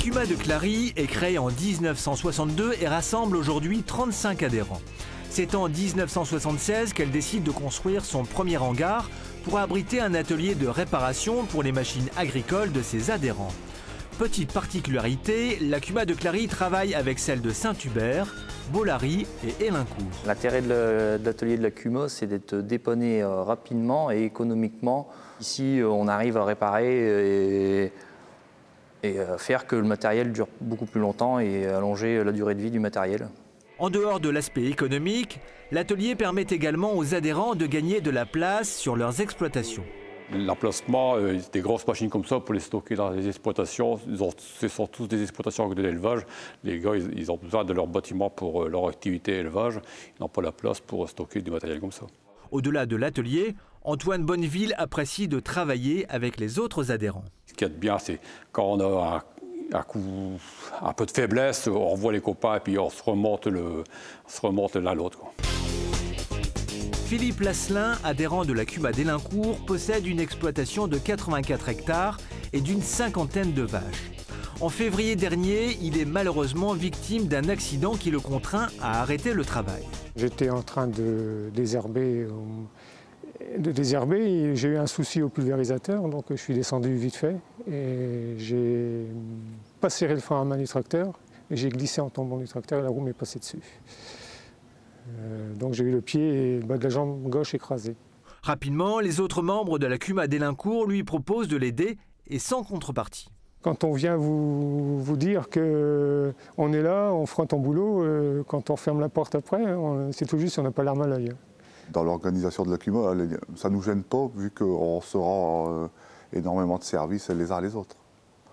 CUMA de Clary est créée en 1962 et rassemble aujourd'hui 35 adhérents. C'est en 1976 qu'elle décide de construire son premier hangar pour abriter un atelier de réparation pour les machines agricoles de ses adhérents. Petite particularité, la CUMA de Clary travaille avec celle de Saint-Hubert, Bollary et Élincourt. L'intérêt de l'atelier de la CUMA, c'est d'être dépanné rapidement et économiquement. Ici, on arrive à réparer et faire que le matériel dure beaucoup plus longtemps et allonger la durée de vie du matériel. En dehors de l'aspect économique, l'atelier permet également aux adhérents de gagner de la place sur leurs exploitations. L'emplacement, des grosses machines comme ça pour les stocker dans les exploitations, ce sont tous des exploitations de l'élevage. Les gars, ils ont besoin de leur bâtiment pour leur activité élevage. Ils n'ont pas la place pour stocker du matériel comme ça. Au-delà de l'atelier, Antoine Bonneville apprécie de travailler avec les autres adhérents. Ce qui est bien, c'est quand on a un peu de faiblesse, on revoit les copains et puis on se remonte l'un l'autre. Philippe Lasselin, adhérent de la CUMA d'Élincourt, possède une exploitation de 84 hectares et d'une cinquantaine de vaches. En février dernier, il est malheureusement victime d'un accident qui le contraint à arrêter le travail. J'étais en train de désherber et j'ai eu un souci au pulvérisateur, donc je suis descendu vite fait et j'ai pas serré le frein à main du tracteur et j'ai glissé en tombant du tracteur et la roue m'est passée dessus. Donc j'ai eu le pied et le bas de la jambe gauche écrasé. Rapidement, les autres membres de la CUMA d'Élincourt lui proposent de l'aider et sans contrepartie. Quand on vient vous dire qu'on est là, on fera ton boulot, quand on ferme la porte après, c'est tout juste si on n'a pas l'arme à l'œil. Dans l'organisation de la CUMA, ça ne nous gêne pas vu qu'on se rend énormément de services les uns les autres.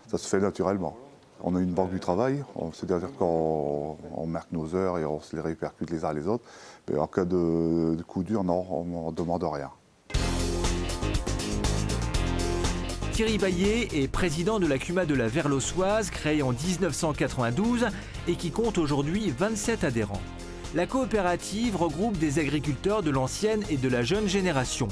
Ça se fait naturellement. On a une banque du travail, c'est-à-dire qu'on marque nos heures et on se les répercute les uns les autres. Mais en cas de coup dur, non, on ne demande rien. Thierry Baillet est président de la CUMA de la Verlossoise, créée en 1992 et qui compte aujourd'hui 27 adhérents. La coopérative regroupe des agriculteurs de l'ancienne et de la jeune génération.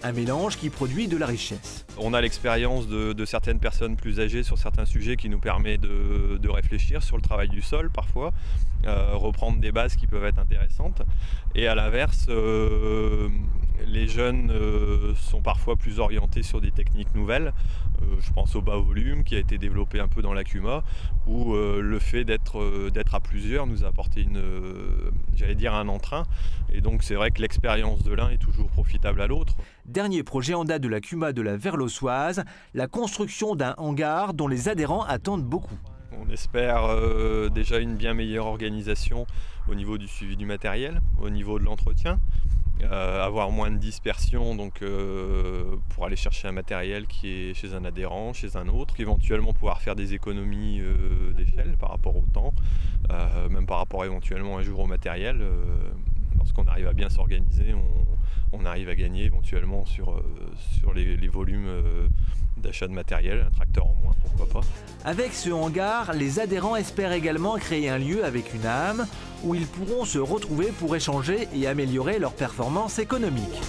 Un mélange qui produit de la richesse. On a l'expérience de certaines personnes plus âgées sur certains sujets qui nous permet de réfléchir sur le travail du sol parfois, reprendre des bases qui peuvent être intéressantes. Et à l'inverse, les jeunes sont parfois plus orientés sur des techniques nouvelles. Je pense au bas volume qui a été développé un peu dans la CUMA, où le fait d'être à plusieurs nous a apporté un entrain. Et donc c'est vrai que l'expérience de l'un est toujours profitable à l'autre. Dernier projet en date de la CUMA de la Verlossoise, la construction d'un hangar dont les adhérents attendent beaucoup. On espère déjà une bien meilleure organisation au niveau du suivi du matériel, au niveau de l'entretien, avoir moins de dispersion donc, pour aller chercher un matériel qui est chez un adhérent, chez un autre, éventuellement pouvoir faire des économies d'échelle par rapport au temps, même par rapport éventuellement un jour au matériel. Lorsqu'on arrive à bien s'organiser, on arrive à gagner éventuellement sur les volumes d'achat de matériel, un tracteur en moins, pourquoi pas. Avec ce hangar, les adhérents espèrent également créer un lieu avec une âme où ils pourront se retrouver pour échanger et améliorer leurs performances économiques.